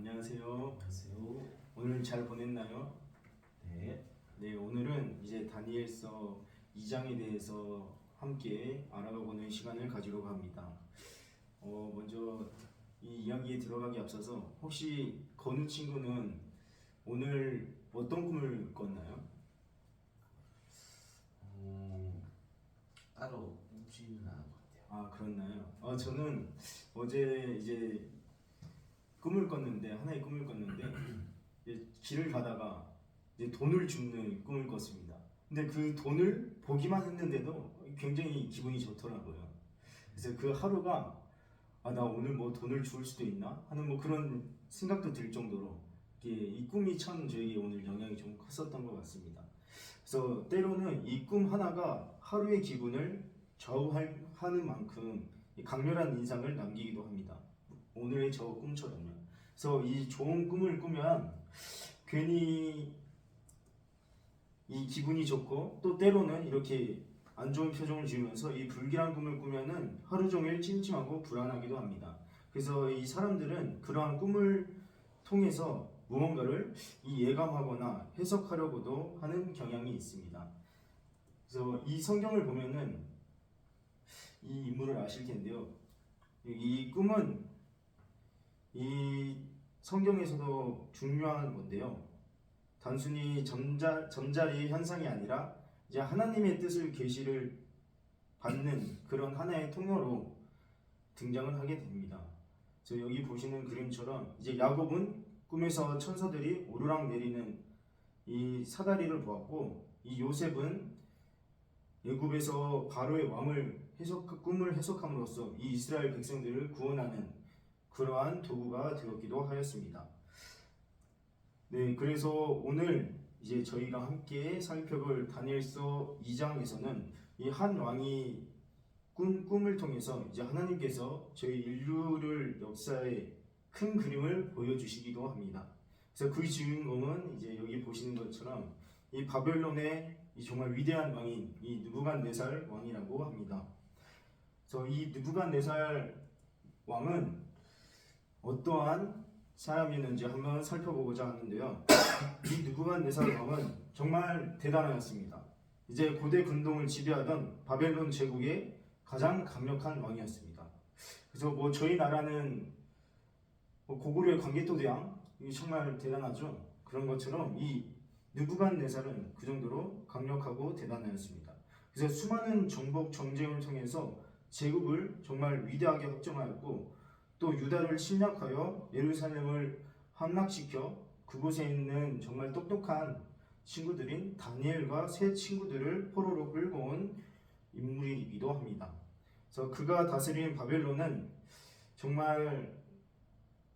안녕하세요. 안녕하세요. 오늘 잘 보냈나요? 네. 네, 오늘은 이제 다니엘서 2장에 대해서 함께 알아보는 시간을 가지려고 합니다. 먼저 이 이야기에 들어가기 앞서서 혹시 건우 친구는 오늘 어떤 꿈을 꿨나요? 따로 꼽지는 않은 것 같아요. 아, 그렇나요? 저는 어제 이제 하나의 꿈을 꿨는데 이제 길을 가다가 이제 돈을 줍는 꿈을 꿨습니다. 근데 그 돈을 보기만 했는데도 굉장히 기분이 좋더라고요. 그래서 그 하루가 나 오늘 뭐 돈을 줄 수도 있나 하는 뭐 그런 생각도 들 정도로 이 꿈이 참 저에게 오늘 영향이 좀 컸었던 것 같습니다. 그래서 때로는 이 꿈 하나가 하루의 기분을 좌우하는 만큼 강렬한 인상을 남기기도 합니다. 오늘의 저 꿈처럼요. 그래서 이 좋은 꿈을 꾸면 괜히 이 기분이 좋고 또 때로는 이렇게 안 좋은 표정을 지으면서 이 불길한 꿈을 꾸면은 하루 종일 찜찜하고 불안하기도 합니다. 그래서 이 사람들은 그러한 꿈을 통해서 무언가를 예감하거나 해석하려고도 하는 경향이 있습니다. 그래서 이 성경을 보면은 이 인물을 아실 텐데요. 이 꿈은 이 성경에서도 중요한 건데요. 단순히 잠자리의 현상이 아니라 이제 하나님의 뜻을 계시를 받는 그런 하나의 통로로 등장을 하게 됩니다. 그래서 여기 보시는 그림처럼 이제 야곱은 꿈에서 천사들이 오르락 내리는 이 사다리를 보았고, 이 요셉은 애굽에서 바로의 꿈을 해석함으로써 이 이스라엘 백성들을 구원하는 그러한 도구가 되었기도 하였습니다. 네, 그래서 오늘 이제 저희가 함께 살펴볼 다니엘서 2장에서는 이 한 왕이 꿈을 통해서 이제 하나님께서 저희 인류를 역사의 큰 그림을 보여주시기도 합니다. 그래서 그 주인공은 이제 여기 보시는 것처럼 이 바벨론의 이 정말 위대한 왕인 이 느부갓네살 왕이라고 합니다. 그래서 이 느부갓네살 왕은 어떠한 사람이었는지 한번 살펴보고자 하는데요. 이 느부갓네살 왕은 정말 대단하였습니다. 이제 고대 근동을 지배하던 바벨론 제국의 가장 강력한 왕이었습니다. 그래서 뭐 저희 나라는 고구려의 광개토대왕 이 정말 대단하죠. 그런 것처럼 이 느부갓네살은 그 정도로 강력하고 대단하였습니다. 그래서 수많은 정복 정쟁을 통해서 제국을 정말 위대하게 확정하였고 또 유다를 침략하여 예루살렘을 함락시켜 그곳에 있는 정말 똑똑한 친구들인 다니엘과 세 친구들을 포로로 끌고 온 인물이기도 합니다. 그래서 그가 다스린 바벨론은 정말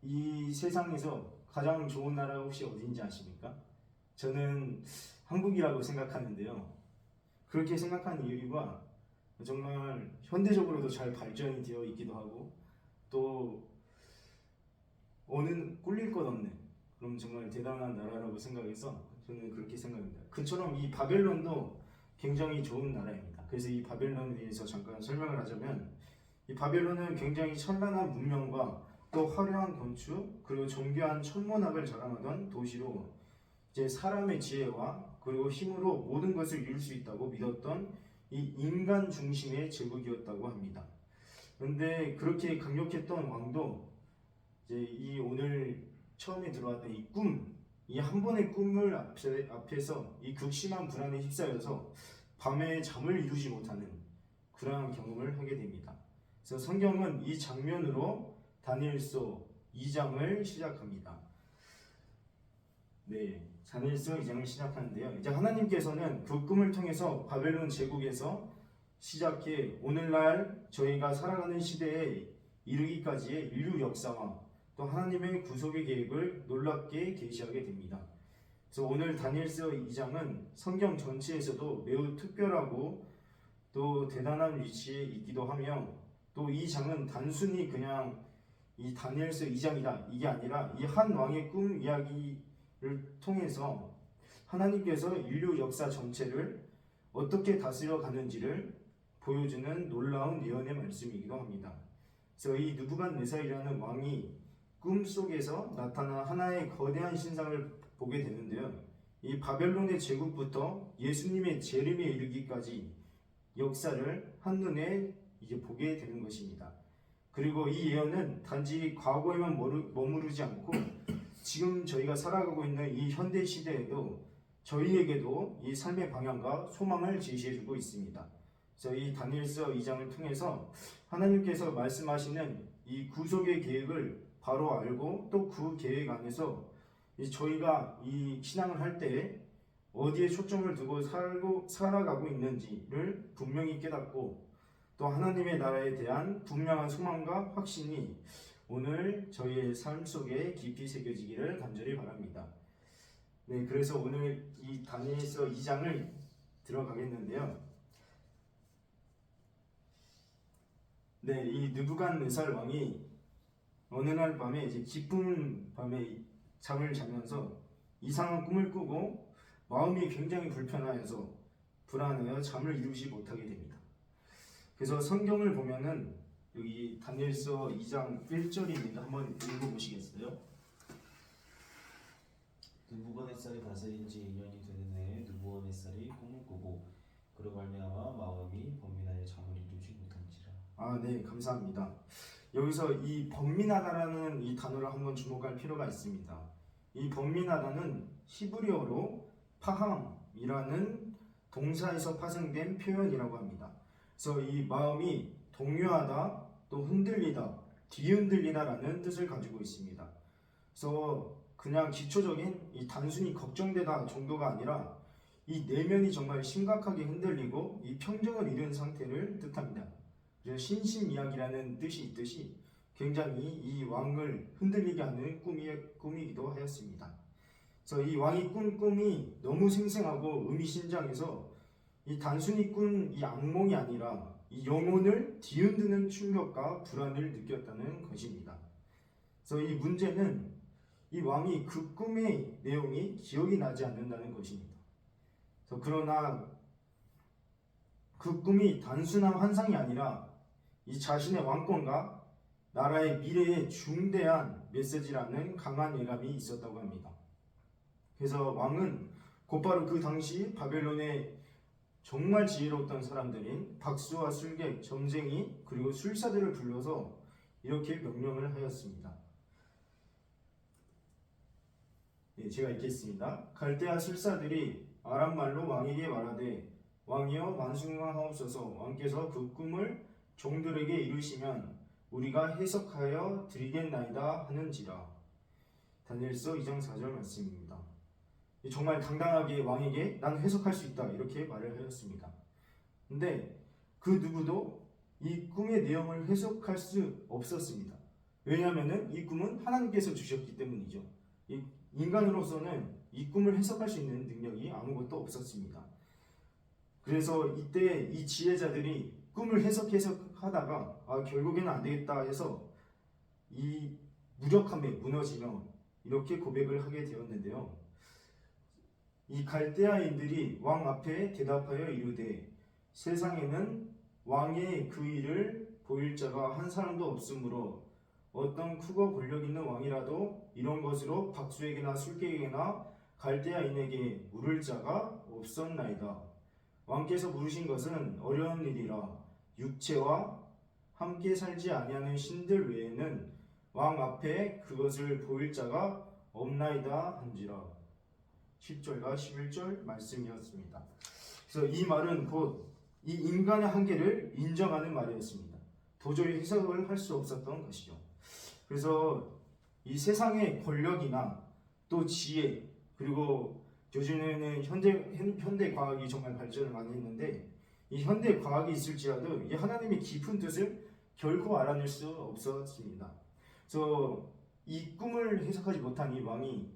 이 세상에서 가장 좋은 나라가 혹시 어딘지 아십니까? 저는 한국이라고 생각하는데요. 그렇게 생각한 이유가 정말 현대적으로도 잘 발전이 되어 있기도 하고 또 꿀릴 것 없는 그럼 정말 대단한 나라라고 생각해서 저는 그렇게 생각합니다. 그처럼 이 바벨론도 굉장히 좋은 나라입니다. 그래서 이 바벨론에 대해서 잠깐 설명을 하자면 이 바벨론은 굉장히 찬란한 문명과 또 화려한 건축 그리고 정교한 천문학을 자랑하던 도시로 이제 사람의 지혜와 그리고 힘으로 모든 것을 이룰 수 있다고 믿었던 이 인간 중심의 제국이었다고 합니다. 그런데 그렇게 강력했던 왕도 이제 이 오늘 처음에 들어왔던 이 한 번의 꿈을 앞에서 이 극심한 불안에 휩싸여서 밤에 잠을 이루지 못하는 그러한 경험을 하게 됩니다. 그래서 성경은 이 장면으로 다니엘서 2장을 시작합니다. 네, 다니엘서 2장을 시작하는데요. 이제 하나님께서는 그 꿈을 통해서 바벨론 제국에서 시작해 오늘날 저희가 살아가는 시대에 이르기까지의 인류 역사와 또 하나님의 구속의 계획을 놀랍게 계시하게 됩니다. 그래서 오늘 다니엘서 2장은 성경 전체에서도 매우 특별하고 또 대단한 위치에 있기도 하며 또 이 장은 단순히 그냥 이 다니엘서 2장이다 이게 아니라 이 한 왕의 꿈 이야기를 통해서 하나님께서 인류 역사 전체를 어떻게 다스려 가는지를 보여주는 놀라운 예언의 말씀이기도 합니다. 그래서 이 느부갓네살이라는 왕이 꿈 속에서 나타난 하나의 거대한 신상을 보게 되는데요. 이 바벨론의 제국부터 예수님의 재림에 이르기까지 역사를 한눈에 이제 보게 되는 것입니다. 그리고 이 예언은 단지 과거에만 머무르지 않고 지금 저희가 살아가고 있는 이 현대 시대에도 저희에게도 이 삶의 방향과 소망을 제시해주고 있습니다. 그래서 이 다니엘서 2장을 통해서 하나님께서 말씀하시는 이 구속의 계획을 바로 알고 또 그 계획 안에서 저희가 이 신앙을 할 때 어디에 초점을 두고 살아가고 있는지를 분명히 깨닫고 또 하나님의 나라에 대한 분명한 소망과 확신이 오늘 저희의 삶 속에 깊이 새겨지기를 간절히 바랍니다. 네, 그래서 오늘 이 다니엘서 2장을 들어가겠는데요. 네, 이 느부갓네살 왕이 어느 날 밤에 이제 깊은 밤에 잠을 자면서 이상한 꿈을 꾸고 마음이 굉장히 불편하여서 불안하여 잠을 이루지 못하게 됩니다. 그래서 성경을 보면은 여기 다니엘서 2장 1절입니다. 한번 읽어보시겠어요? 느부갓네살이 다스린 지 2년이 되는 해에 느부갓네살이 꿈을 꾸고 그로 말미암아 마음이 번민하여 잠을 이루지 못한지라. 아, 네, 감사합니다. 여기서 이 번민하다라는 이 단어를 한번 주목할 필요가 있습니다. 이 번민하다는 히브리어로 파함이라는 동사에서 파생된 표현이라고 합니다. 그래서 이 마음이 동요하다, 또 흔들리다, 뒤흔들리다라는 뜻을 가지고 있습니다. 그래서 그냥 기초적인 이 단순히 걱정되다 정도가 아니라 이 내면이 정말 심각하게 흔들리고 이 평정을 잃은 상태를 뜻합니다. 그래서 신심이약이라는 뜻이 있듯이 굉장히 이 왕을 흔들리게 하는 꿈이기도 하였습니다. 그래서 이 왕이 꾼 꿈이 너무 생생하고 의미심장해서 이 단순히 꾼 이 악몽이 아니라 이 영혼을 뒤흔드는 충격과 불안을 느꼈다는 것입니다. 그래서 이 문제는 이 왕이 그 꿈의 내용이 기억이 나지 않는다는 것입니다. 그래서 그러나 그 꿈이 단순한 환상이 아니라 이 자신의 왕권과 나라의 미래에 중대한 메시지라는 강한 예감이 있었다고 합니다. 그래서 왕은 곧바로 그 당시 바벨론의 정말 지혜로웠던 사람들인 박수와 술객, 점쟁이 그리고 술사들을 불러서 이렇게 명령을 하였습니다. 네, 제가 읽겠습니다. 갈대아 술사들이 아람 말로 왕에게 말하되 왕이여 만숭하옵소서. 왕께서 그 꿈을 종들에게 이루시면 우리가 해석하여 드리겠나이다 하는지라. 다니엘서 2장 4절 말씀입니다. 정말 당당하게 왕에게 난 해석할 수 있다 이렇게 말을 하였습니다. 근데 그 누구도 이 꿈의 내용을 해석할 수 없었습니다. 왜냐하면 이 꿈은 하나님께서 주셨기 때문이죠. 인간으로서는 이 꿈을 해석할 수 있는 능력이 아무것도 없었습니다. 그래서 이때 이 지혜자들이 꿈을 해석하다가 결국에는 안 되겠다 해서 이 무력함에 무너지며 이렇게 고백을 하게 되었는데요. 이 갈대아인들이 왕 앞에 대답하여 이르되 세상에는 왕의 그 일을 보일 자가 한 사람도 없으므로 어떤 크고 권력 있는 왕이라도 이런 것으로 박수에게나 술객에게나 갈대아인에게 물을 자가 없었나이다. 왕께서 부르신 것은 어려운 일이라 육체와 함께 살지 아니하는 신들 외에는 왕 앞에 그것을 보일 자가 없나이다 한지라. 10절과 11절 말씀이었습니다. 그래서 이 말은 곧 이 인간의 한계를 인정하는 말이었습니다. 도저히 해석을 할 수 없었던 것이죠. 그래서 이 세상의 권력이나 또 지혜 그리고 요즘에는 현대 과학이 정말 발전을 많이 했는데 이 현대 과학이 있을지라도 이 하나님의 깊은 뜻을 결코 알아낼 수 없었습니다. 그래서 이 꿈을 해석하지 못한 이 왕이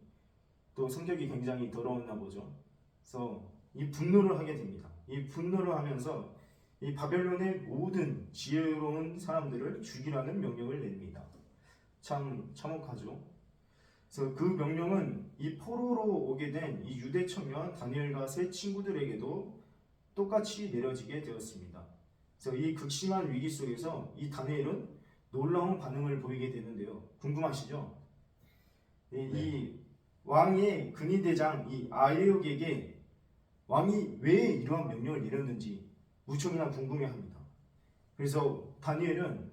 또 성격이 굉장히 더러웠나 보죠. 그래서 이 분노를 하게 됩니다. 이 분노를 하면서 이 바벨론의 모든 지혜로운 사람들을 죽이라는 명령을 냅니다. 참 참혹하죠. 그래서 그 명령은 이 포로로 오게 된 이 유대 청년 다니엘과 세 친구들에게도 똑같이 내려지게 되었습니다. 그래서 이 극심한 위기 속에서 이 다니엘은 놀라운 반응을 보이게 되는데요. 궁금하시죠? 네, 네. 이 왕의 근위대장 이 아레옥에게 왕이 왜 이러한 명령을 내렸는지 무척이나 궁금해합니다. 그래서 다니엘은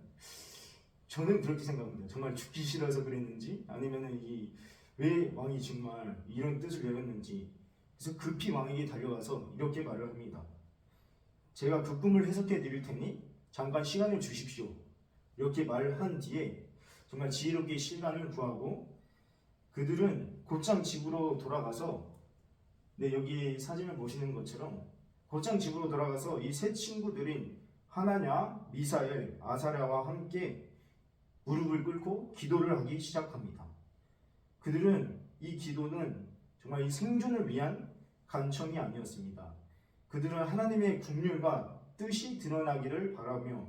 저는 그렇게 생각합니다. 정말 죽기 싫어서 그랬는지 아니면은 이 왜 왕이 정말 이런 뜻을 내렸는지 그래서 급히 왕에게 달려가서 이렇게 말을 합니다. 제가 그 꿈을 해석해 드릴 테니 잠깐 시간을 주십시오. 이렇게 말을 한 뒤에 정말 지혜롭게 시간을 구하고 그들은 곧장 집으로 돌아가서 네, 여기 사진을 보시는 것처럼 곧장 집으로 돌아가서 이 세 친구들인 하나냐, 미사엘, 아사랴와 함께 무릎을 꿇고 기도를 하기 시작합니다. 그들은 이 기도는 정말 이 생존을 위한 간청이 아니었습니다. 그들은 하나님의 국률과 뜻이 드러나기를 바라며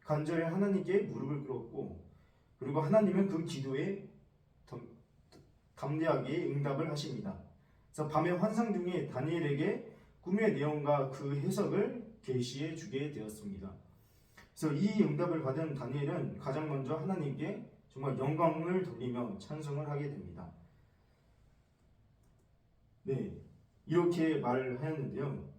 간절히 하나님께 무릎을 꿇었고 그리고 하나님은 그 기도에 담대하게 응답을 하십니다. 그래서 밤의 환상 중에 다니엘에게 꿈의 내용과 그 해석을 계시해 주게 되었습니다. 그래서 이 응답을 받은 다니엘은 가장 먼저 하나님께 정말 영광을 돌리며 찬송을 하게 됩니다. 네, 이렇게 말을 하였는데요.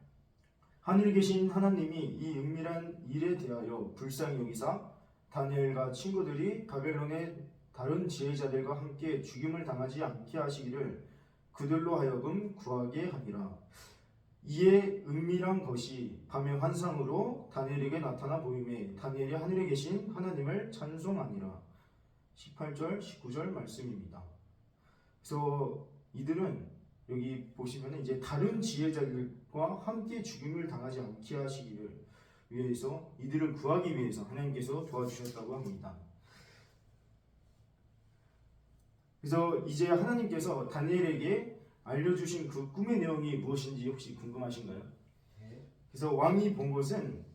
하늘에 계신 하나님이 이 은밀한 일에 대하여 불쌍히 여기사 다니엘과 친구들이 바벨론의 다른 지혜자들과 함께 죽임을 당하지 않게 하시기를 그들로 하여금 구하게 하니라. 이에 은밀한 것이 밤의 환상으로 다니엘에게 나타나 보임에 다니엘이 하늘에 계신 하나님을 찬송하니라. 18절, 19절 말씀입니다. 그래서 이들은 여기 보시면 이제 다른 지혜자들과 함께 죽임을 당하지 않게 하시기를 위해서 이들을 구하기 위해서 하나님께서 도와주셨다고 합니다. 그래서 이제 하나님께서 다니엘에게 알려주신 그 꿈의 내용이 무엇인지 혹시 궁금하신가요? 네. 그래서 왕이 본 것은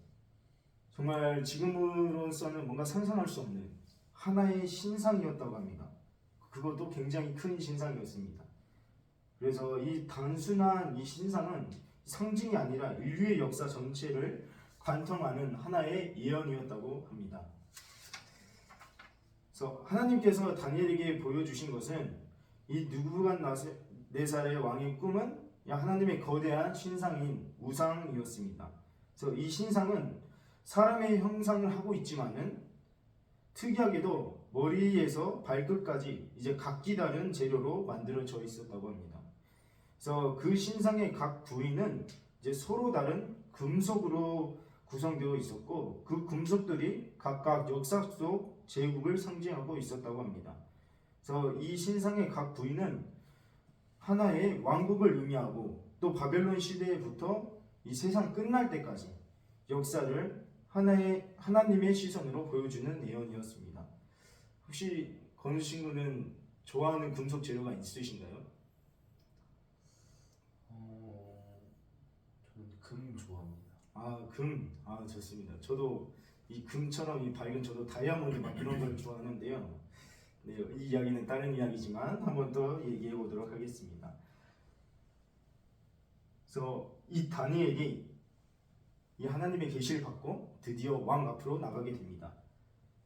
정말 지금으로서는 뭔가 상상할 수 없는 하나의 신상이었다고 합니다. 그것도 굉장히 큰 신상이었습니다. 그래서 이 단순한 이 신상은 상징이 아니라 인류의 역사 전체를 관통하는 하나의 예언이었다고 합니다. 그래서 하나님께서 다니엘에게 보여주신 것은 이 느부갓네살의 왕의 꿈은 하나님의 거대한 신상인 우상이었습니다. 그래서 이 신상은 사람의 형상을 하고 있지만은 특이하게도 머리에서 발끝까지 이제 각기 다른 재료로 만들어져 있었다고 합니다. 그래서 그 신상의 각 부위는 이제 서로 다른 금속으로 구성되어 있었고 그 금속들이 각각 역사 속 제국을 상징하고 있었다고 합니다. 그래서 이 신상의 각 부위는 하나의 왕국을 의미하고 또 바벨론 시대부터 이 세상 끝날 때까지 역사를 하나님의 시선으로 보여주는 예언이었습니다. 혹시 건우 친구는 좋아하는 금속 재료가 있으신가요? 저는 금 좋아합니다. 금. 좋습니다. 저도 이 금처럼 이 밝은 저도 다이아몬드 막 이런 걸 좋아하는데요. 네, 이 이야기는 다른 이야기지만 한 번 더 얘기해 보도록 하겠습니다. 그래서 이 다니엘이 이 하나님의 계시를 받고 드디어 왕 앞으로 나가게 됩니다.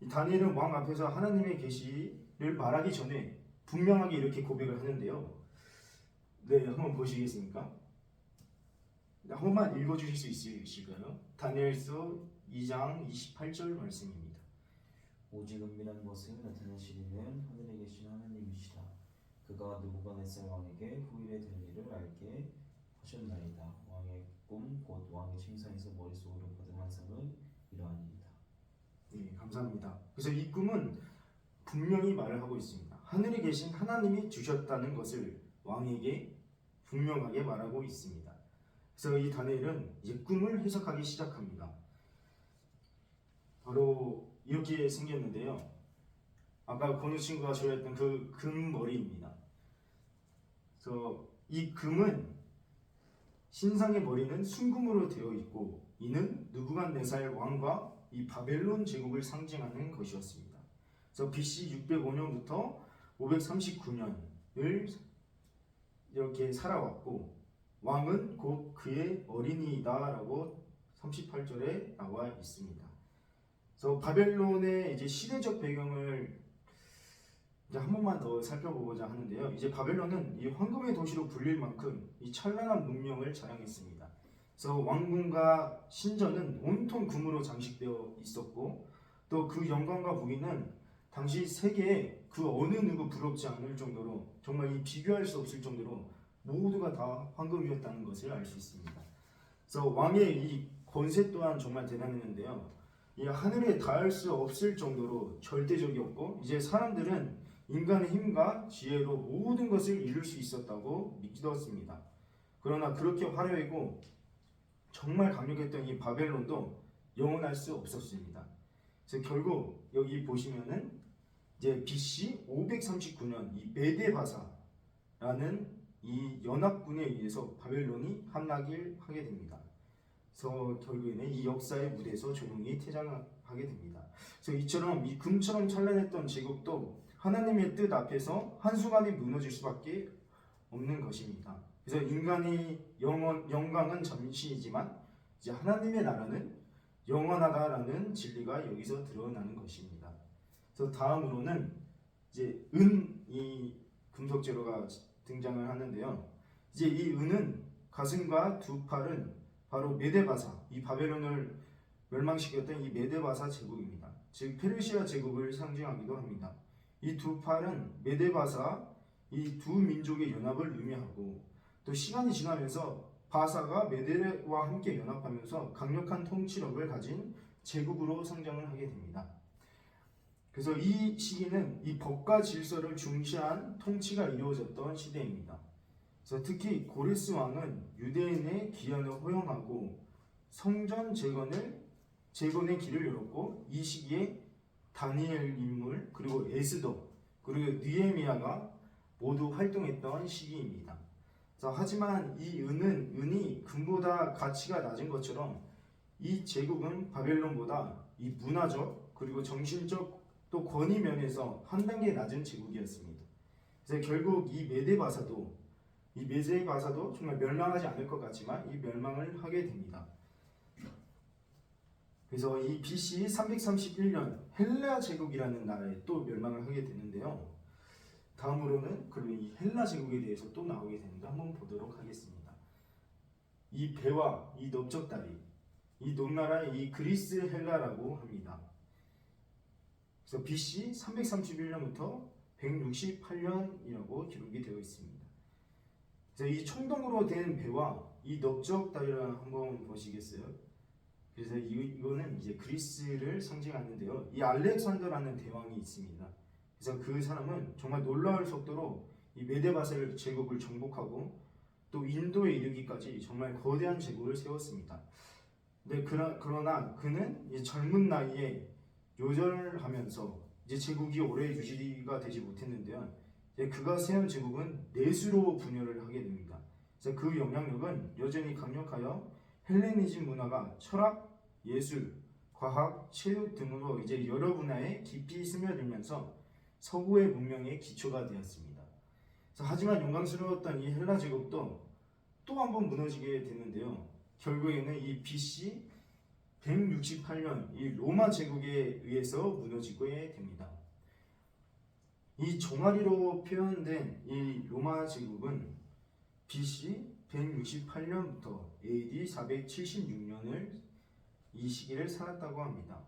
이 다니엘은 왕 앞에서 하나님의 계시를 말하기 전에 분명하게 이렇게 고백을 하는데요. 네, 한번 보시겠습니까? 한 번만 읽어주실 수 있으실까요? 다니엘서 2장 28절 말씀입니다. 오직 은밀한 것을 나타내시리는 하늘에 계신 하나님이시라. 그가 느부갓네살 왕에게 후일에 될 일을 알게 하셨나이다. 왕의 꿈 곧 왕의 침상에서 머릿속으로 받은 환상은 이러하니이다. 네, 감사합니다. 그래서 이 꿈은 분명히 말을 하고 있습니다. 하늘에 계신 하나님이 주셨다는 것을 왕에게 분명하게 말하고 있습니다. 그래서 이 다니엘은 이제 꿈을 해석하기 시작합니다. 바로 이렇게 생겼는데요. 아까 건우 친구가 좋아했던 그 금머리입니다. 그래서 이 금은 신상의 머리는 순금으로 되어 있고 이는 느부갓네살 왕과 이 바벨론 제국을 상징하는 것이었습니다. 그래서 BC 605년부터 539년을 이렇게 살아왔고 왕은 곧 그의 어린이다라고 38절에 나와 있습니다. 그래서 바벨론의 이제 시대적 배경을 이제 한 번만 더 살펴보고자 하는데요. 이제 바벨론은 이 황금의 도시로 불릴 만큼 이 찬란한 문명을 자랑했습니다. 그래서 왕궁과 신전은 온통 금으로 장식되어 있었고 또 그 영광과 무기는 당시 세계에 그 어느 누구 부럽지 않을 정도로 정말 이 비교할 수 없을 정도로 모두가 다 황금이었다는 것을 알 수 있습니다. 그래서 왕의 이 권세 또한 정말 대단했는데요. 이 하늘에 닿을 수 없을 정도로 절대적이었고 이제 사람들은 인간의 힘과 지혜로 모든 것을 이룰 수 있었다고 믿었습니다. 그러나 그렇게 화려하고 정말 강력했던 이 바벨론도 영원할 수 없었습니다. 그래서 결국 여기 보시면은 이제 BC 539년 이 메데바사라는 이 연합군에 의해서 바벨론이 함락을 하게 됩니다. 그래서 결국에는 이 역사의 무대에서 조용히 퇴장하게 됩니다. 그래서 이처럼 이 금처럼 찬란했던 제국도 하나님의 뜻 앞에서 한순간에 무너질 수밖에 없는 것입니다. 그래서 인간의 영광은 잠시이지만 이제 하나님의 나라는 영원하다라는 진리가 여기서 드러나는 것입니다. 그래서 다음으로는 이제 이 금속 재료가 등장을 하는데요. 이제 이 은은 가슴과 두 팔은 바로 메데바사, 이 바벨론을 멸망시켰던 이 메데바사 제국입니다. 즉 페르시아 제국을 상징하기도 합니다. 이 두 팔은 메데바사 이 두 민족의 연합을 의미하고 또 시간이 지나면서 바사가 메데와 함께 연합하면서 강력한 통치력을 가진 제국으로 성장을 하게 됩니다. 그래서 이 시기는 이 법과 질서를 중시한 통치가 이루어졌던 시대입니다. 그래서 특히 고레스 왕은 유대인의 기한을 허용하고 성전 재건의 길을 열었고 이 시기에 다니엘 인물 그리고 에스더 그리고 느헤미야가 모두 활동했던 시기입니다. 하지만 이 은이 금보다 가치가 낮은 것처럼 이 제국은 바벨론보다 이 문화적 그리고 정신적 또 권위 면에서 한 단계 낮은 제국이었습니다. 그래서 결국 이 메데바사도 정말 멸망하지 않을 것 같지만 이 멸망을 하게 됩니다. 그래서 이 BC 331년 헬라 제국이라는 나라에 또 멸망을 하게 되는데요. 다음으로는 그러면 이 헬라 제국에 대해서 또 나오게 되는데 한번 보도록 하겠습니다. 이 배와 이 넓적다리, 이 nom나라의 이 그리스 헬라라고 합니다. 그래서 BC 331년부터 168년이라고 기록이 되어 있습니다. 그래서 이 청동으로 된 배와 이 넓적다리를 한번 보시겠어요? 그래서 이거는 이제 그리스를 상징하는데요. 이 알렉산더라는 대왕이 있습니다. 그래서 그 사람은 정말 놀라울 속도로 이 메데바사를 제국을 정복하고 또 인도에 이르기까지 정말 거대한 제국을 세웠습니다. 근데 그러나 그는 이제 젊은 나이에 요절하면서 이제 제국이 오래 유지가 되지 못했는데요. 이제 그가 세운 제국은 내수로 분열을 하게 됩니다. 그래서 그 영향력은 여전히 강력하여 헬레니즘 문화가 철학, 예술, 과학, 체육 등으로 이제 여러 분야에 깊이 스며들면서 서구의 문명의 기초가 되었습니다. 하지만 영광스러웠던 이 헬라 제국도 또 한 번 무너지게 되는데요. 결국에는 이 BC 168년 이 로마 제국에 의해서 무너지게 됩니다. 이 종아리로 표현된 이 로마 제국은 BC 168년부터 AD 476년을 이 시기를 살았다고 합니다.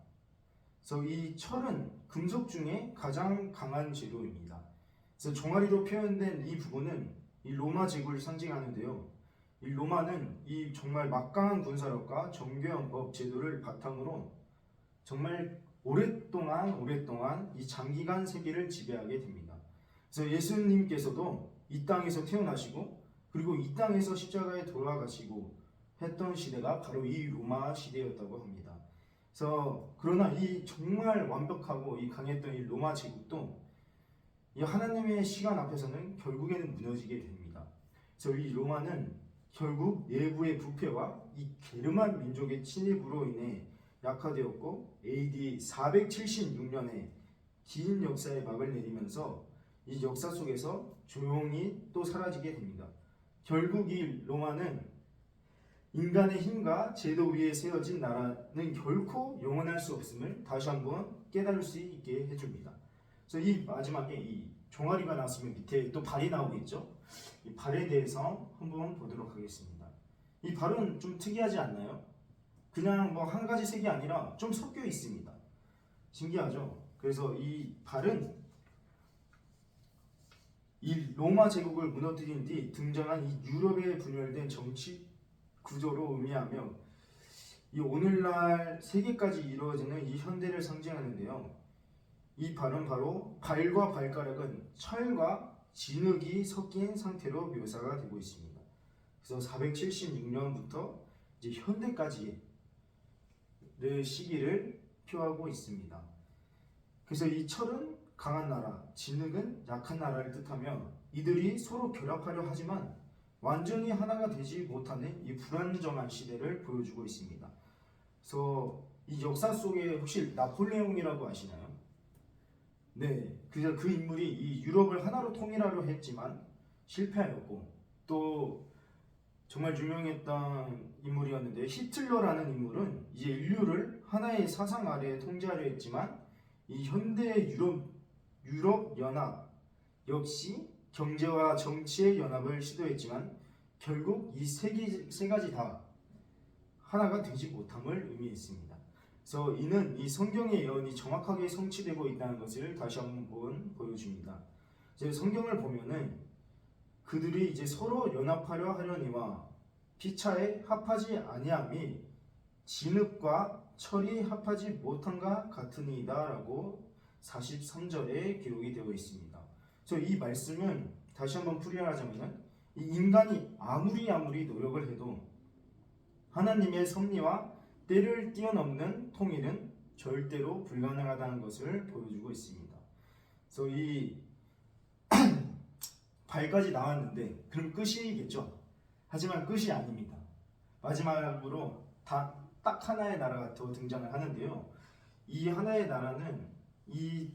그래서 이 철은 금속 중에 가장 강한 재료입니다. 그래서 종아리로 표현된 이 부분은 이 로마 제국을 상징하는데요. 이 로마는 이 정말 막강한 군사력과 정교헌법 제도를 바탕으로 정말 오랫동안 이 장기간 세계를 지배하게 됩니다. 그래서 예수님께서도 이 땅에서 태어나시고 그리고 이 땅에서 십자가에 돌아가시고 했던 시대가 바로 이 로마 시대였다고 합니다. 그러나 이 정말 완벽하고 이 강했던 이 로마 제국도 이 하나님의 시간 앞에서는 결국에는 무너지게 됩니다. 그래서 이 로마는 결국 내부의 부패와 이 게르만 민족의 침입으로 인해 약화되었고 AD 476년에 긴 역사의 막을 내리면서 이 역사 속에서 조용히 또 사라지게 됩니다. 결국 이 로마는 인간의 힘과 제도 위에 세워진 나라는 결코 영원할 수 없음을 다시 한번 깨달을 수 있게 해줍니다. 그래서 이 마지막에 이 종아리가 나왔으면 밑에 또 발이 나오겠죠. 이 발에 대해서 한번 보도록 하겠습니다. 이 발은 좀 특이하지 않나요? 그냥 뭐 한 가지 색이 아니라 좀 섞여 있습니다. 신기하죠? 그래서 이 발은 이 로마 제국을 무너뜨린 뒤 등장한 이 유럽에 분열된 정치 구조로 의미하며 이 오늘날 세계까지 이루어지는 이 현대를 상징하는데요. 이 발은 바로 발과 발가락은 철과 진흙이 섞인 상태로 묘사가 되고 있습니다. 그래서 476년부터 이제 현대까지의 시기를 표하고 있습니다. 그래서 이 철은 강한 나라, 진흙은 약한 나라를 뜻하며 이들이 서로 결합하려 하지만 완전히 하나가 되지 못하는 이 불안정한 시대를 보여주고 있습니다. 그래서 이 역사 속에 혹시 나폴레옹이라고 아시나요? 네, 그래서 그 인물이 이 유럽을 하나로 통일하려 했지만 실패하였고 또 정말 유명했던 인물이었는데 히틀러라는 인물은 이제 인류를 하나의 사상 아래에 통제하려 했지만 이 현대 유럽 연합 역시 경제와 정치의 연합을 시도했지만 결국 이 세 가지 다 하나가 되지 못함을 의미했습니다. 그래서 이는 이 성경의 예언이 정확하게 성취되고 있다는 것을 다시 한번 보여줍니다. 이제 성경을 보면은 그들이 이제 서로 연합하려 하려니와 피차에 합하지 아니함이 진흙과 철이 합하지 못함과 같으니이다라고 43절에 기록이 되어 있습니다. 그래서 이 말씀은 다시 한번 풀이하자면 이 인간이 아무리 노력을 해도 하나님의 섭리와 때를 뛰어넘는 통일은 절대로 불가능하다는 것을 보여주고 있습니다. 그래서 이 발까지 나왔는데 그럼 끝이겠죠? 하지만 끝이 아닙니다. 마지막으로 딱 하나의 나라가 더 등장을 하는데요. 이 하나의 나라는 이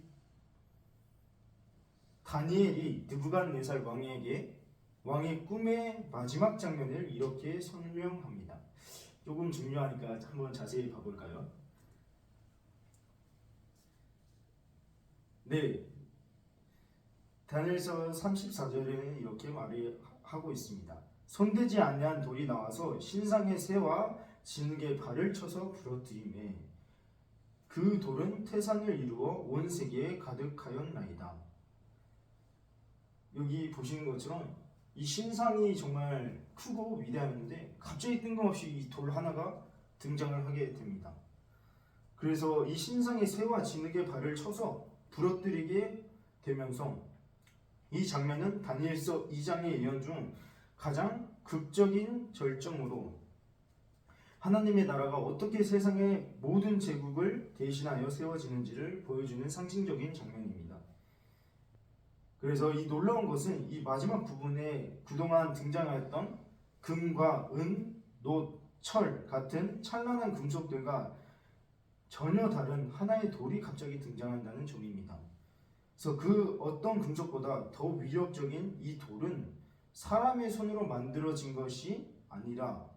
다니엘이 느부갓네살 왕에게 왕의 꿈의 마지막 장면을 이렇게 설명합니다. 조금 중요하니까 한번 자세히 봐볼까요? 네, 다니엘서 34절에는 이렇게 말하고 있습니다. 손대지 아니한 돌이 나와서 신상의 새와 진흙의 발을 쳐서 부러뜨리매 그 돌은 태산을 이루어 온 세계에 가득하였나이다. 여기 보시는 것처럼 이 신상이 정말 크고 위대했는데 갑자기 뜬금없이 이 돌 하나가 등장을 하게 됩니다. 그래서 이 신상의 새와 진흙의 발을 쳐서 부러뜨리게 되면서 이 장면은 다니엘서 2장의 예언 중 가장 극적인 절정으로 하나님의 나라가 어떻게 세상의 모든 제국을 대신하여 세워지는지를 보여주는 상징적인 장면입니다. 그래서 이 놀라운 것은 이 마지막 부분에 그동안 등장하였던 금과 은, 놋, 철 같은 찬란한 금속들과 전혀 다른 하나의 돌이 갑자기 등장한다는 점입니다. 그래서 그 어떤 금속보다 더 위력적인 이 돌은 사람의 손으로 만들어진 것이 아니라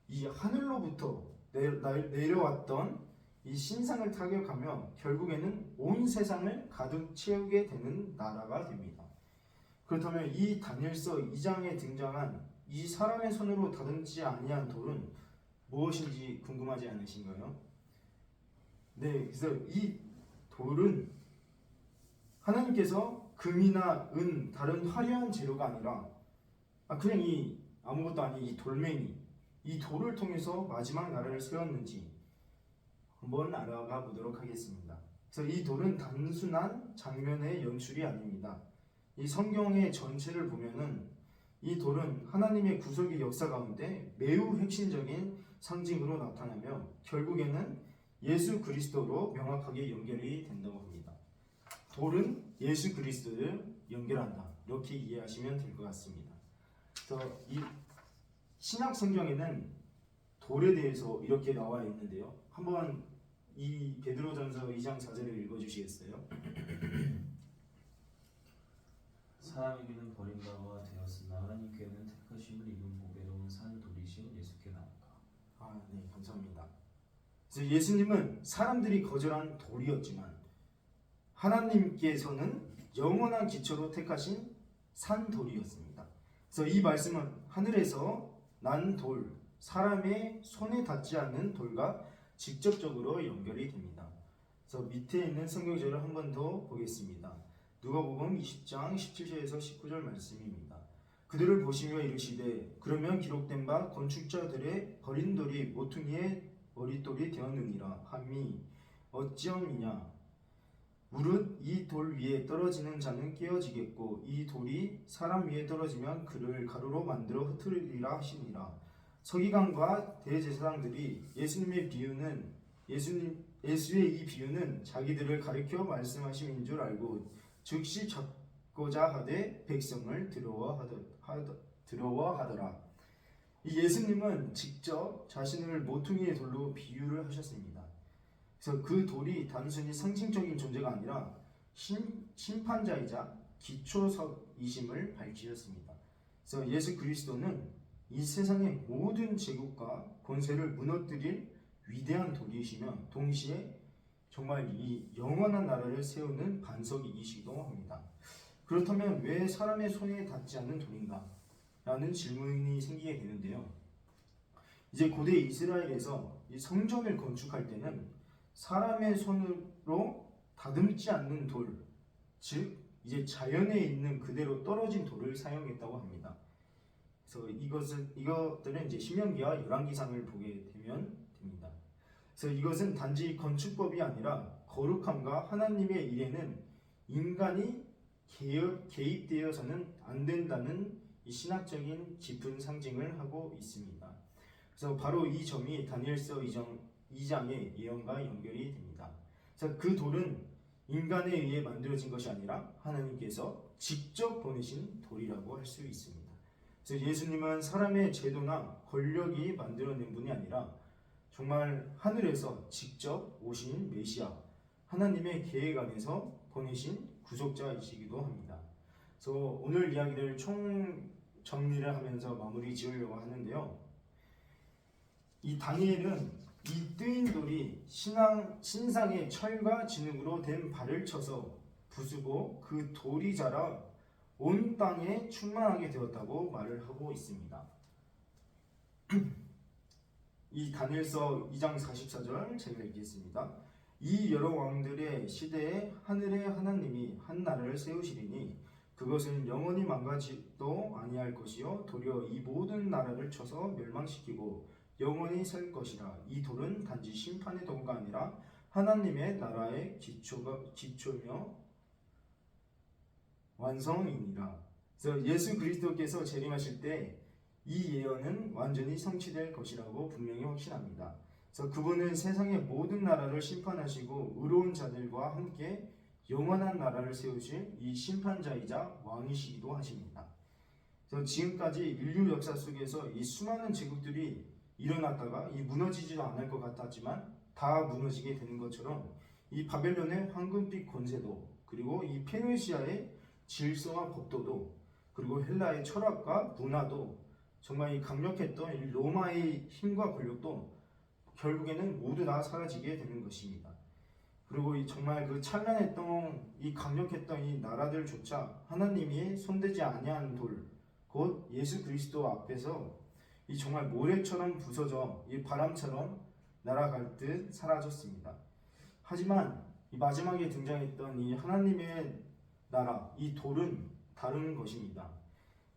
이 하늘로부터 내려왔던 이 신상을 타격하며 결국에는 온 세상을 가득 채우게 되는 나라가 됩니다. 그렇다면 이 다니엘서 2장에 등장한 이 사람의 손으로 다듬지 아니한 돌은 무엇인지 궁금하지 않으신가요? 네, 그래서 이 돌은 하나님께서 금이나 은, 다른 화려한 재료가 아니라 그냥 이 아무것도 아닌 이 돌멩이, 이 돌을 통해서 마지막 나라를 세웠는지 한번 알아가 보도록 하겠습니다. 그래서 이 돌은 단순한 장면의 연출이 아닙니다. 이 성경의 전체를 보면은 이 돌은 하나님의 구속의 역사 가운데 매우 핵심적인 상징으로 나타나며 결국에는 예수 그리스도로 명확하게 연결이 된다고 합니다. 돌은 예수 그리스도를 연결한다. 이렇게 이해하시면 될 것 같습니다. 그래서 이 신약 성경에는 돌에 대해서 이렇게 나와 있는데요. 한번 이 베드로전서 2장 4절을 읽어주시겠어요? 사람에게는 버림받아 되었으나 하나님께는 택하심을 입은 보배로운 산 돌이신 예수께 나아가. 아, 네, 감사합니다. 그래서 예수님은 사람들이 거절한 돌이었지만 하나님께서는 영원한 기초로 택하신 산 돌이었습니다. 그래서 이 말씀은 하늘에서 난 돌, 사람의 손에 닿지 않는 돌과 직접적으로 연결이 됩니다. 그래서 밑에 있는 성경절을 한 번 더 보겠습니다. 누가복음 20장 17절에서 19절 말씀입니다. 그들을 보시며 이르시되 그러면 기록된 바 건축자들의 버린 돌이 모퉁이의 머릿돌이 되었느니라 함이 어찌함이냐. 무릇 이 돌 위에 떨어지는 자는 깨어지겠고 이 돌이 사람 위에 떨어지면 그를 가루로 만들어 흩으리라 하시니라. 서기관과 대제사장들이 예수의 이 비유는 자기들을 가리켜 말씀하심인 줄 알고 즉시 잡고자 하되 백성을 두려워하더라. 이 예수님은 직접 자신을 모퉁이의 돌로 비유를 하셨습니다. 그래서 그 돌이 단순히 상징적인 존재가 아니라 심판자이자 기초석이심을 밝히셨습니다. 그래서 예수 그리스도는 이 세상의 모든 제국과 권세를 무너뜨릴 위대한 돌이시며 동시에 정말 이 영원한 나라를 세우는 반석이시기도 합니다. 그렇다면 왜 사람의 손에 닿지 않는 돌인가? 라는 질문이 생기게 되는데요. 이제 고대 이스라엘에서 이 성전을 건축할 때는 사람의 손으로 다듬지 않는 돌, 즉 이제 자연에 있는 그대로 떨어진 돌을 사용했다고 합니다. 그래서 이것들은 이제 신명기와 열왕기상을 보게 되면 됩니다. 그래서 이것은 단지 건축법이 아니라 거룩함과 하나님의 일에는 인간이 개입되어서는 안 된다는 이 신학적인 깊은 상징을 하고 있습니다. 그래서 바로 이 점이 다니엘서 2장의 예언과 연결이 됩니다. 그래서 그 돌은 인간에 의해 만들어진 것이 아니라 하나님께서 직접 보내신 돌이라고 할 수 있습니다. 그래서 예수님은 사람의 제도나 권력이 만들어낸 분이 아니라 정말 하늘에서 직접 오신 메시아, 하나님의 계획 안에서 보내신 구속자이시기도 합니다. 그래서 오늘 이야기를 총 정리를 하면서 마무리 지으려고 하는데요. 이 다니엘은 이 뜨인 돌이 신상의 철과 진흙으로 된 발을 쳐서 부수고 그 돌이 자라 온 땅에 충만하게 되었다고 말을 하고 있습니다. 이 다니엘서 2장 44절 제가 읽겠습니다. 이 여러 왕들의 시대에 하늘의 하나님이 한 나라를 세우시리니 그것은 영원히 망가지도 아니할 것이요 도리어 이 모든 나라를 쳐서 멸망시키고 영원히 설 것이라. 이 돌은 단지 심판의 도구가 아니라 하나님의 나라의 기초며 완성이니라. 그래서 예수 그리스도께서 재림하실 때 이 예언은 완전히 성취될 것이라고 분명히 확신합니다. 그래서 그분은 세상의 모든 나라를 심판하시고 의로운 자들과 함께 영원한 나라를 세우실 이 심판자이자 왕이시기도 하십니다. 그래서 지금까지 인류 역사 속에서 이 수많은 제국들이 일어났다가 이 무너지지도 않을 것 같았지만 다 무너지게 되는 것처럼 이 바벨론의 황금빛 권세도 그리고 이 페르시아의 질서와 법도도 그리고 헬라의 철학과 문화도 정말 이 강력했던 이 로마의 힘과 권력도 결국에는 모두 다 사라지게 되는 것입니다. 그리고 이 정말 그 찬란했던 이 강력했던 이 나라들조차 하나님이 손대지 아니한 돌, 곧 예수 그리스도 앞에서 이 정말 모래처럼 부서져 이 바람처럼 날아갈 듯 사라졌습니다. 하지만 이 마지막에 등장했던 이 하나님의 나라, 이 돌은 다른 것입니다.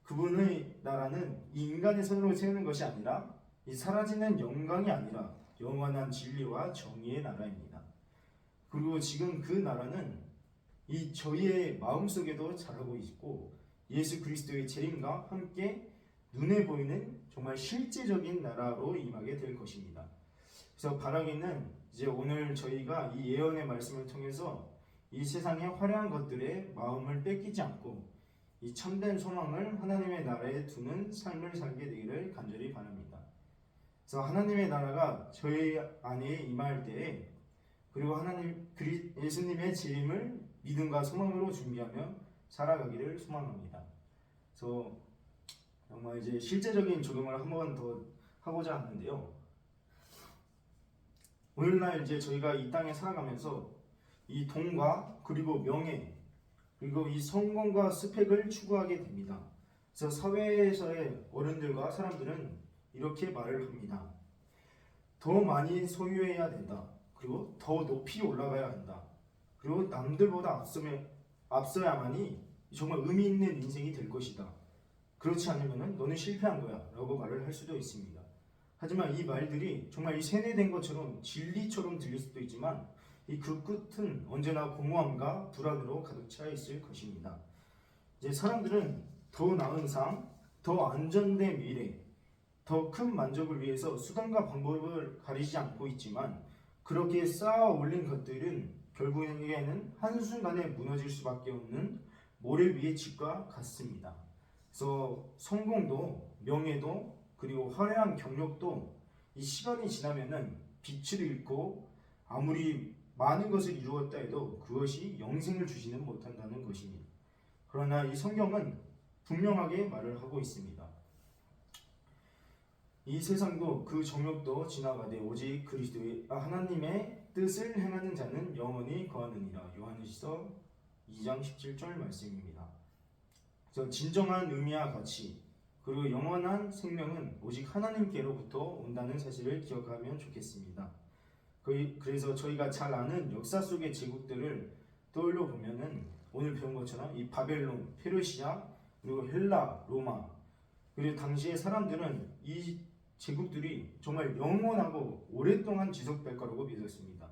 그분의 나라는 이 인간의 손으로 세우는 것이 아니라 이 사라지는 영광이 아니라 영원한 진리와 정의의 나라입니다. 그리고 지금 그 나라는 이 저희의 마음속에도 자라고 있고 예수 그리스도의 재림과 함께 눈에 보이는 정말 실제적인 나라로 임하게 될 것입니다. 그래서 바라기는 이제 오늘 저희가 이 예언의 말씀을 통해서 이 세상의 화려한 것들에 마음을 뺏기지 않고 이 참된 소망을 하나님의 나라에 두는 삶을 살게 되기를 간절히 바랍니다. 그래서 하나님의 나라가 저희 안에 임할 때에 그리고 예수님의 재림을 믿음과 소망으로 준비하며 살아가기를 소망합니다. 그래서 정말 이제 실제적인 적용을 한 번 더 하고자 하는데요. 오늘날 이제 저희가 이 땅에 살아가면서 이 돈과 그리고 명예 그리고 이 성공과 스펙을 추구하게 됩니다. 그래서 사회에서의 어른들과 사람들은 이렇게 말을 합니다. 더 많이 소유해야 된다. 그리고 더 높이 올라가야 한다. 그리고 남들보다 앞서야만이 정말 의미 있는 인생이 될 것이다. 그렇지 않으면 너는 실패한 거야 라고 말을 할 수도 있습니다. 하지만 이 말들이 정말 이 세뇌된 것처럼 진리처럼 들릴 수도 있지만 이 그 끝은 언제나 공허함과 불안으로 가득 차 있을 것입니다. 이제 사람들은 더 나은 삶, 더 안전된 미래, 더 큰 만족을 위해서 수단과 방법을 가리지 않고 있지만 그렇게 쌓아 올린 것들은 결국에는 한순간에 무너질 수밖에 없는 모래 위의 집과 같습니다. 그래서 성공도 명예도 그리고 화려한 경력도 이 시간이 지나면은 빛을 잃고 아무리 많은 것을 이루었다 해도 그것이 영생을 주지는 못한다는 것입니다. 그러나 이 성경은 분명하게 말을 하고 있습니다. 이 세상도 그 정욕도 지나가되 오직 그리스도의 하나님의 뜻을 행하는 자는 영원히 거하느니라. 요한일서 2장 17절 말씀입니다. 그래서 진정한 의미와 가치 그리고 영원한 생명은 오직 하나님께로부터 온다는 사실을 기억하면 좋겠습니다. 그래서 저희가 잘 아는 역사 속의 제국들을 떠올려 보면은 오늘 배운 것처럼 이 바벨론, 페르시아, 그리고 헬라, 로마 그리고 당시의 사람들은 이 제국들이 정말 영원하고 오랫동안 지속될 거라고 믿었습니다.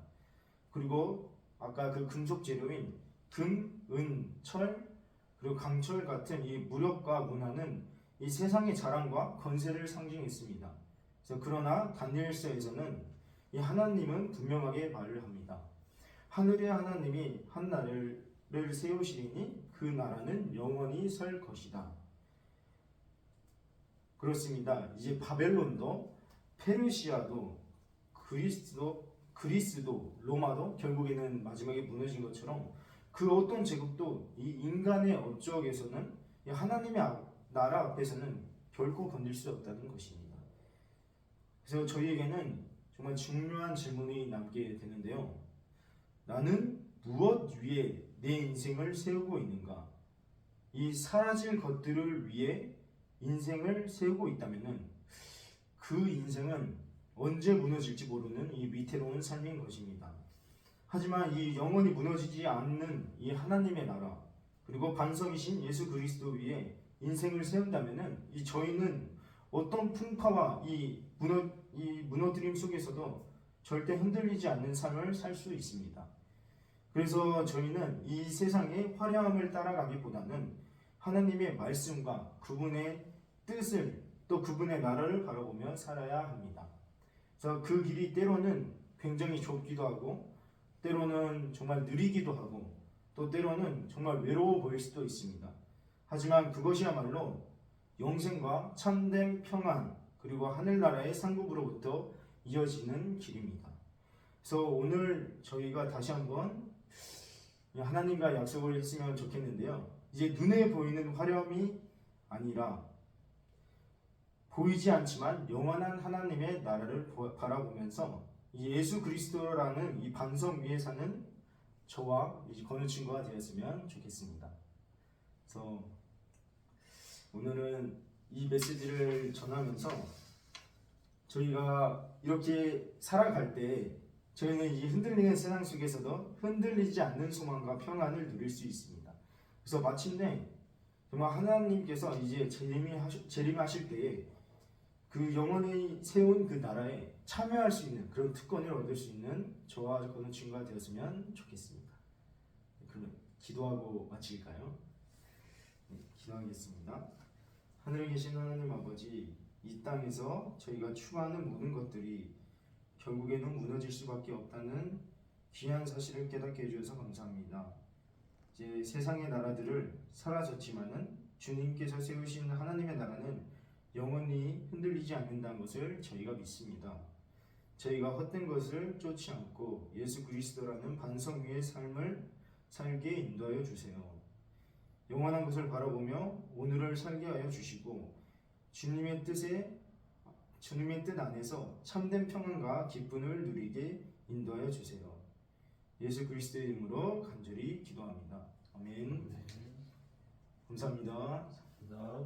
그리고 아까 그 금속 재료인 금, 은, 철 그리고 강철 같은 이 무력과 문화는 이 세상의 자랑과 건세를 상징했습니다. 그래서 그러나 다니엘서에서는 이 하나님은 분명하게 말을 합니다. 하늘의 하나님이 한 나라를 세우시리니 그 나라는 영원히 설 것이다. 그렇습니다. 이제 바벨론도 페르시아도 그리스도 로마도 결국에는 마지막에 무너진 것처럼 그 어떤 제국도 이 인간의 업적에서는 하나님의 나라 앞에서는 결코 건들 수 없다는 것입니다. 그래서 저희에게는 정말 중요한 질문이 남게 되는데요. 나는 무엇 위에 내 인생을 세우고 있는가? 이 사라질 것들을 위해 인생을 세우고 있다면은 그 인생은 언제 무너질지 모르는 이 위태로운 삶인 것입니다. 하지만 이 영원히 무너지지 않는 이 하나님의 나라 그리고 반석이신 예수 그리스도 위에 인생을 세운다면은 이 저희는 어떤 풍파와 이 무너뜨림 속에서도 절대 흔들리지 않는 삶을 살 수 있습니다. 그래서 저희는 이 세상의 화려함을 따라가기보다는 하나님의 말씀과 그분의 뜻을 또 그분의 나라를 바라보며 살아야 합니다. 그래서 그 길이 때로는 굉장히 좁기도 하고 때로는 정말 느리기도 하고 또 때로는 정말 외로워 보일 수도 있습니다. 하지만 그것이야말로 영생과 참된 평안 그리고 하늘나라의 상급으로부터 이어지는 길입니다. 그래서 오늘 저희가 다시 한번 하나님과 약속을 했으면 좋겠는데요. 이제 눈에 보이는 화려함이 아니라 보이지 않지만 영원한 하나님의 나라를 바라보면서 예수 그리스도라는 이 반석 위에 사는 저와 건우 친구가 되었으면 좋겠습니다. 그래서 오늘은 이 메시지를 전하면서 저희가 이렇게 살아갈 때 저희는 이 흔들리는 세상 속에서도 흔들리지 않는 소망과 평안을 누릴 수 있습니다. 그래서 마침내 정말 하나님께서 이제 재림하실 때에 그 영원히 세운 그 나라에 참여할 수 있는 그런 특권을 얻을 수 있는 저와 건우 친구가 되었으면 좋겠습니다. 그러면 기도하고 마칠까요? 네, 기도하겠습니다. 하늘에 계신 하나님 아버지, 이 땅에서 저희가 추구하는 모든 것들이 결국에는 무너질 수밖에 없다는 귀한 사실을 깨닫게 해주셔서 감사합니다. 이제 세상의 나라들을 사라졌지만은 주님께서 세우신 하나님의 나라는 영원히 흔들리지 않는다는 것을 저희가 믿습니다. 저희가 헛된 것을 쫓지 않고 예수 그리스도라는 반석 위의 삶을 살게 인도하여 주세요. 영원한 것을 바라보며 오늘을 살게 하여 주시고 주님의 뜻 안에서 참된 평안과 기쁨을 누리게 인도하여 주세요. 예수 그리스도의 이름으로 간절히 기도합니다. 아멘. 감사합니다. 감사합니다.